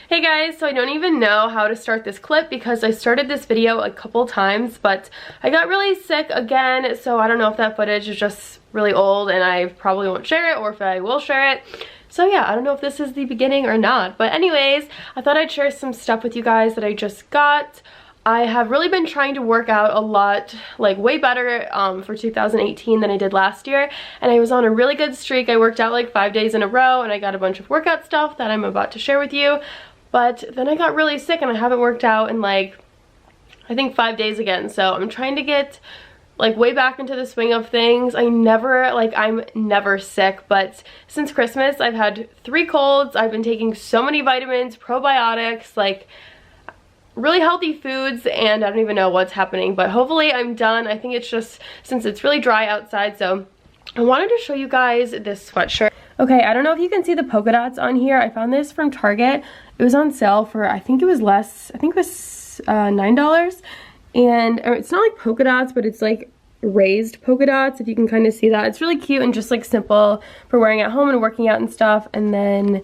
Hey guys, so I don't even know how to start this clip because I started this video a couple times, but I got really sick again, so I don't know if that footage is just really old and I probably won't share it, or if I will share it. So yeah, I don't know if this is the beginning or not, but anyways, I thought I'd share some stuff with you guys that I just got. I have really been trying to work out a lot, like way better for 2018 than I did last year, and I was on a really good streak. I worked out like 5 days in a row and I got a bunch of workout stuff that I'm about to share with you. But then I got really sick and I haven't worked out in like, I think 5 days again. So I'm trying to get like way back into the swing of things. I'm never sick, but since Christmas I've had 3 colds. I've been taking so many vitamins, probiotics, like really healthy foods, and I don't even know what's happening, but hopefully I'm done. I think it's just since it's really dry outside, so I wanted to show you guys this sweatshirt. Okay, I don't know if you can see the polka dots on here. I found this from Target. It was on sale for, I think it was less, I think it was $9. And it's not like polka dots, but it's like raised polka dots, if you can kind of see that. It's really cute and just like simple for wearing at home and working out and stuff. And then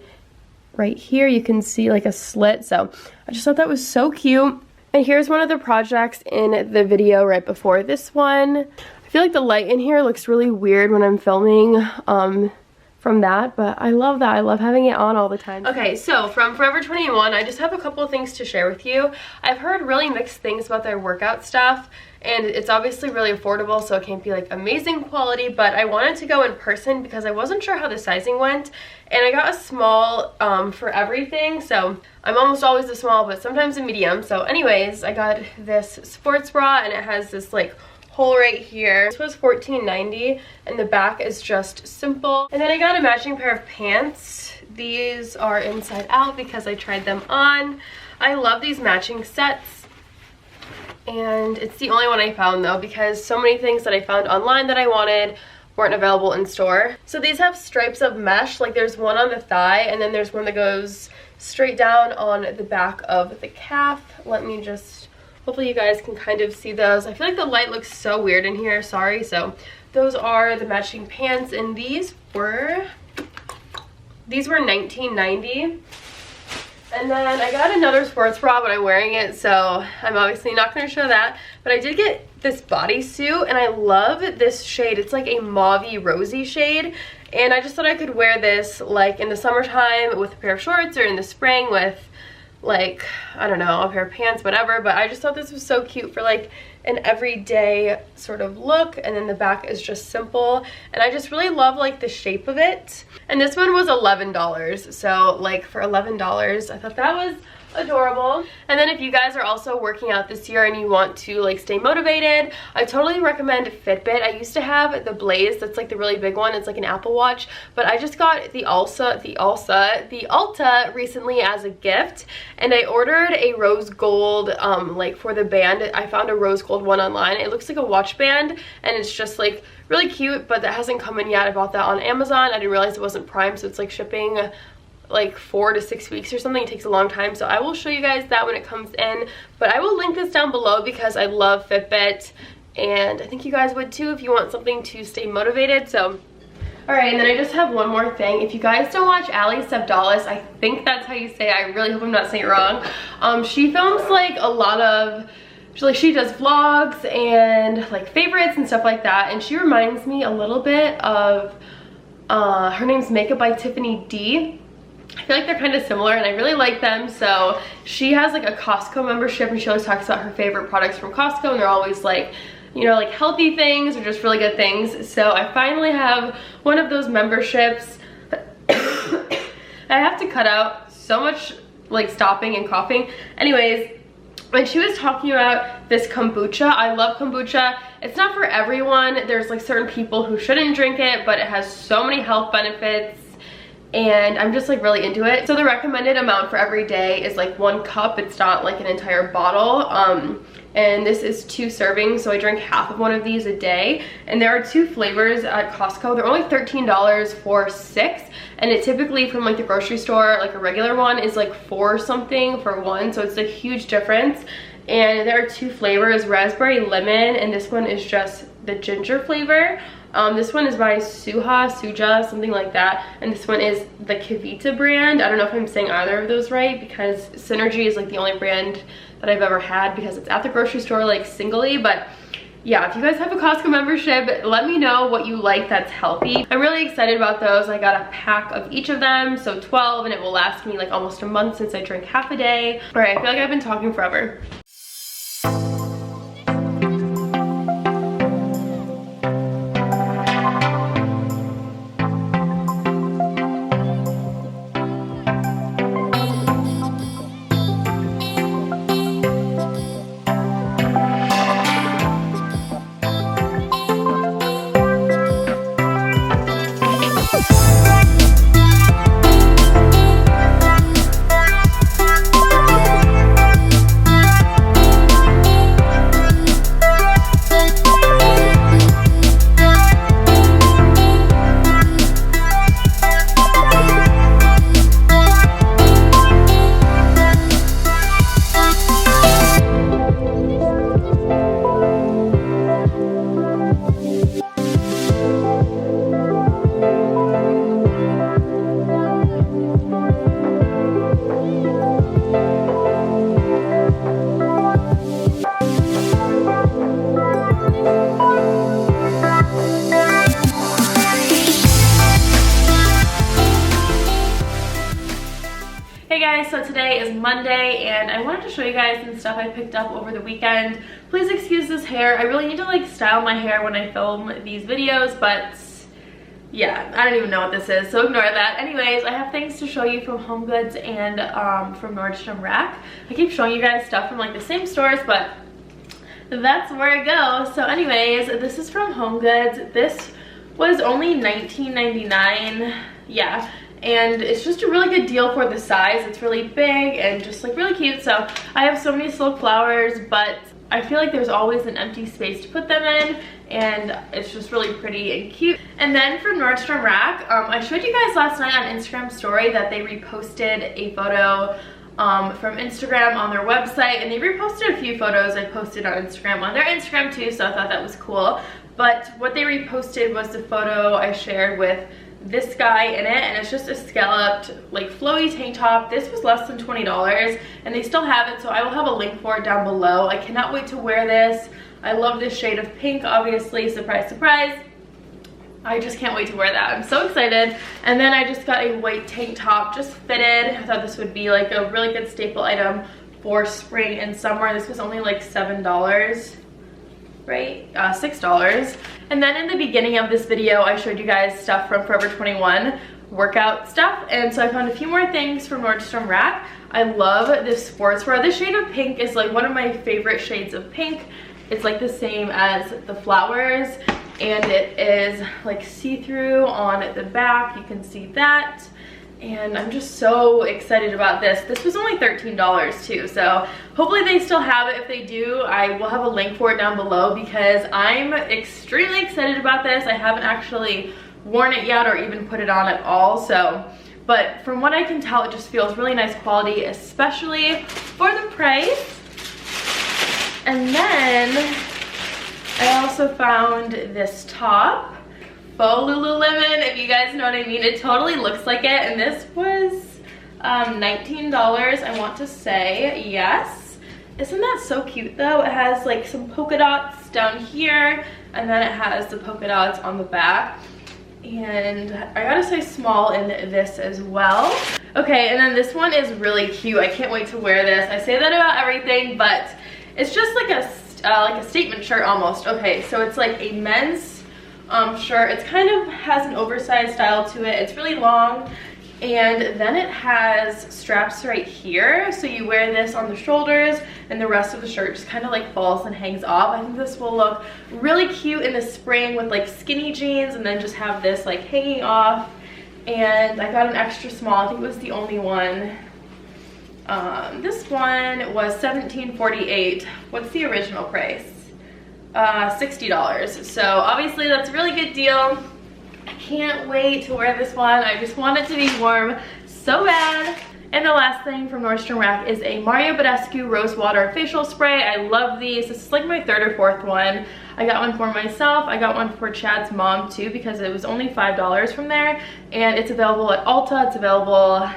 right here you can see like a slit. So I just thought that was so cute. And here's one of the projects in the video right before this one. I feel like the light in here looks really weird when I'm filming from that, but I love that. I love having it on all the time. Okay, so from Forever 21, I just have a couple of things to share with you. I've heard really mixed things about their workout stuff, and it's obviously really affordable, so it can't be like amazing quality, but I wanted to go in person because I wasn't sure how the sizing went, and I got a small for everything, so I'm almost always a small, but sometimes a medium. So anyways, I got this sports bra, and it has this like hole right here. This was $14.90 and the back is just simple. And then I got a matching pair of pants. These are inside out because I tried them on. I love these matching sets, and it's the only one I found though, because so many things that I found online that I wanted weren't available in store. So these have stripes of mesh, like there's one on the thigh and then there's one that goes straight down on the back of the calf. Let me just, hopefully you guys can kind of see those. I feel like the light looks so weird in here, sorry. So those are the matching pants, and these were $19.90. And then I got another sports bra, but I'm wearing it, so I'm obviously not going to show that. But I did get this bodysuit, and I love this shade. It's like a mauve-y rosy shade, and I just thought I could wear this like in the summertime with a pair of shorts, or in the spring with like, I don't know, a pair of pants, whatever. But I just thought this was so cute for like an everyday sort of look. And then the back is just simple, and I just really love like the shape of it. And this one was $11, so like for $11 I thought that was adorable. And then if you guys are also working out this year and you want to like stay motivated, I totally recommend Fitbit. I used to have the Blaze, that's like the really big one. It's like an Apple Watch, but I just got the Alta recently as a gift, and I ordered a rose gold like for the band. I found a rose gold one online. It looks like a watch band, and it's just like really cute, but that hasn't come in yet. I bought that on Amazon. I didn't realize it wasn't Prime, so it's like shipping like 4 to 6 weeks or something. It takes a long time, so I will show you guys that when it comes in, but I will link this down below because I love Fitbit, and I think you guys would too if you want something to stay motivated. So alright, and then I just have one more thing. If you guys don't watch Ali-Sebdalis, I think that's how you say it. I really hope I'm not saying it wrong. She films like a lot of, she does vlogs and like favorites and stuff like that, and she reminds me a little bit of her name's Makeup by Tiffany D. I feel like they're kind of similar, and I really like them. So she has like a Costco membership, and she always talks about her favorite products from Costco, and they're always like, you know, like healthy things or just really good things. So I finally have one of those memberships. I have to cut out so much like stopping and coughing. Anyways, when she was talking about this kombucha, I love kombucha. It's not for everyone. There's like certain people who shouldn't drink it, but it has so many health benefits, and I'm just like really into it. So the recommended amount for every day is like 1 cup. It's not like an entire bottle. And this is 2 servings, so I drink half of one of these a day. And there are 2 flavors at Costco. They're only $13 for 6, and it typically from like the grocery store, like a regular one is like 4 something for 1, so it's a huge difference. And there are 2 flavors, raspberry lemon, and this one is just the ginger flavor. This one is by Suja, something like that. And this one is the Kavita brand. I don't know if I'm saying either of those right, because Synergy is like the only brand that I've ever had because it's at the grocery store like singly. But yeah, if you guys have a Costco membership, let me know what you like that's healthy. I'm really excited about those. I got a pack of each of them, so 12, and it will last me like almost a month since I drink half a day. All right, I feel like I've been talking forever. So today is Monday and I wanted to show you guys some stuff I picked up over the weekend. Please excuse this hair. I really need to like style my hair when I film these videos, but yeah, I don't even know what this is, so ignore that. Anyways, I have things to show you from HomeGoods and from Nordstrom Rack. I keep showing you guys stuff from like the same stores, but that's where I go. So anyways, this is from HomeGoods. This was only $19.99. Yeah. And it's just a really good deal for the size. It's really big and just like really cute. So I have so many silk flowers, but I feel like there's always an empty space to put them in, and it's just really pretty and cute. And then from Nordstrom Rack, I showed you guys last night on Instagram story that they reposted a photo from Instagram on their website, and they reposted a few photos I posted on Instagram on their Instagram too, so I thought that was cool. But what they reposted was the photo I shared with this guy in it, and it's just a scalloped like flowy tank top. This was less than $20 and they still have it, so I will have a link for it down below. I cannot wait to wear this. I love this shade of pink, obviously, surprise surprise. I just can't wait to wear that. I'm so excited. And then I just got a white tank top, just fitted. I thought this would be like a really good staple item for spring and summer. This was only like $7, right? $6. And then in the beginning of this video, I showed you guys stuff from Forever 21, workout stuff. And so I found a few more things from Nordstrom Rack. I love this sportswear. This shade of pink is like one of my favorite shades of pink. It's like the same as the flowers, and it is like see-through on the back. You can see that. And I'm just so excited about this. This was only $13 too, so hopefully they still have it. If they do, I will have a link for it down below because I'm extremely excited about this. I haven't actually worn it yet or even put it on at all, so, but from what I can tell, it just feels really nice quality, especially for the price. And then I also found this top. Faux Lululemon, if you guys know what I mean. It totally looks like it, and this was $19, I want to say. Yes. Isn't that so cute though? It has like some polka dots down here, and then it has the polka dots on the back. And I gotta say small in this as well. Okay, and then this one is really cute. I can't wait to wear this. I say that about everything, but it's just like a statement shirt almost. Okay, so it's like a men's shirt. It's kind of has an oversized style to it. It's really long, and then it has straps right here, so you wear this on the shoulders and the rest of the shirt just kind of like falls and hangs off. I think this will look really cute in the spring with like skinny jeans, and then just have this like hanging off. And I got an extra small. I think it was the only one. This one was $17.48. What's the original price? $60. So obviously that's a really good deal. I can't wait to wear this one. I just want it to be warm so bad. And the last thing from Nordstrom Rack is a Mario Badescu Rose Water Facial Spray. I love these. This is like my third or fourth one. I got one for myself. I got one for Chad's mom too because it was only $5 from there. And it's available at Ulta. It's available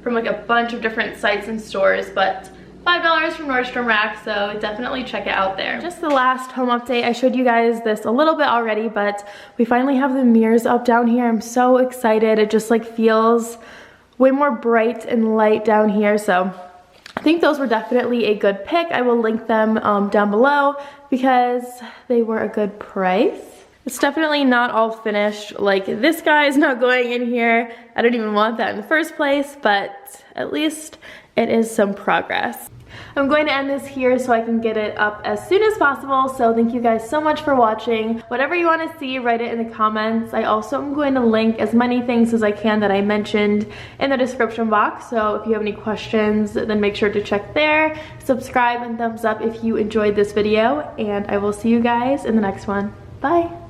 from like a bunch of different sites and stores, but $5 from Nordstrom Rack, so definitely check it out there. Just the last home update. I showed you guys this a little bit already, but we finally have the mirrors up down here. I'm so excited. It just like feels way more bright and light down here, so I think those were definitely a good pick. I will link them down below because they were a good price. It's definitely not all finished. Like, this guy is not going in here. I don't even want that in the first place, but at least it is some progress. I'm going to end this here so I can get it up as soon as possible. So thank you guys so much for watching. Whatever you want to see, write it in the comments. I also am going to link as many things as I can that I mentioned in the description box. So if you have any questions, then make sure to check there. Subscribe and thumbs up if you enjoyed this video. And I will see you guys in the next one. Bye.